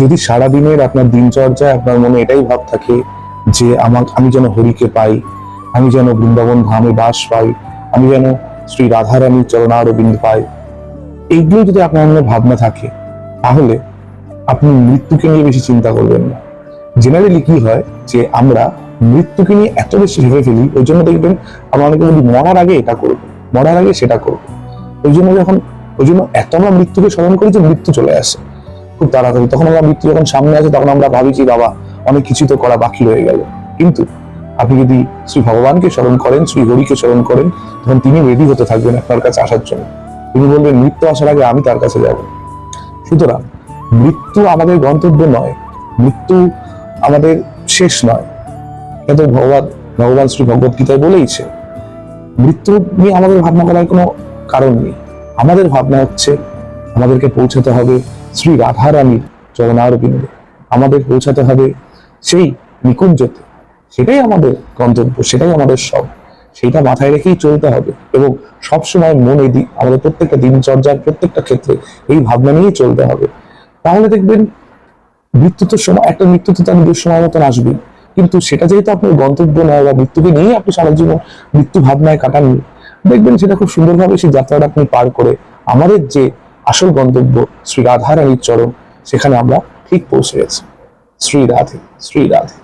যদি সারাদিনের আপনার দিনচর্যায় আপনার মনে এটাই ভাব থাকে যে আমি যেন হরিকে পাই, আমি যেন বৃন্দাবন ধামে বাস পাই, আমি যেন শ্রী রাধারানীর চরণারবিন্দ পাই, এইগুলো যদি আপনার মনে ভাবনা থাকে, তাহলে আপনি মৃত্যুকে নিয়ে বেশি চিন্তা করবেন না। জেনারেলি কি হয় যে আমরা মৃত্যুকে নিয়ে এত বেশি ভেবে ফেলি, ওই জন্য দেখবেন আমরা অনেকে বলি মরার আগে এটা করবো, মরার আগে সেটা করবো। ওই জন্য এত আমরা মৃত্যুকে স্মরণ করি যে মৃত্যু চলে আসে খুব তাড়াতাড়ি। তখন আমরা মৃত্যু যখন সামনে আসে তখন আমরা ভাবি যে বাবা অনেক কিছু তো করা বাকি রয়ে গেল। কিন্তু আপনি যদি শ্রী ভগবানকে স্মরণ করেন, শ্রী হরিকে স্মরণ করেন, তখন তিনি রেডি হতে থাকবেন আপনার কাছে আসার জন্য। তিনি বলবেন মৃত্যু আসার আগে আমি তার কাছে যাব। সুতরাং মৃত্যু আমাদের গন্তব্য নয়, মৃত্যু আমাদের শেষ নয়। কিন্তু ভগবান শ্রী ভগবত গীতায় বলেইছে মৃত্যু নিয়ে আমাদের ভাবনা করার কোনো কারণ নেই। আমাদের ভাবনা হচ্ছে আমাদেরকে পৌঁছাতে হবে শ্রী রাধারানীর চরণারবিন্দে, আমাদের পৌঁছাতে হবে সেই নিকুঞ্জতে। সেটাই আমাদের গন্তব্য, সেটাই আমাদের সব। সেইটা মাথায় রেখেই চলতে হবে এবং সবসময় মনে আমাদের প্রত্যেকটা দিনচর্যার প্রত্যেকটা ক্ষেত্রে এই ভাবনা নিয়েই চলতে হবে। তাহলে দেখবেন মৃত্যু তো তার নিজের সময় মতন আসবে, কিন্তু সেটা যেহেতু আপনার গন্তব্য নয় বা মৃত্যুকে নিয়েই আপনি সারা জীবন মৃত্যু ভাবনায় কাটান, দেখবেন সেটা খুব সুন্দরভাবে সেই যাত্রাটা আপনি পার করে আমাদের যে আসল গন্তব্য শ্রী রাধারানীর চরণ, সেখানে আমরা ঠিক পৌঁছে গেছি। শ্রী রাধে, শ্রী রাধে।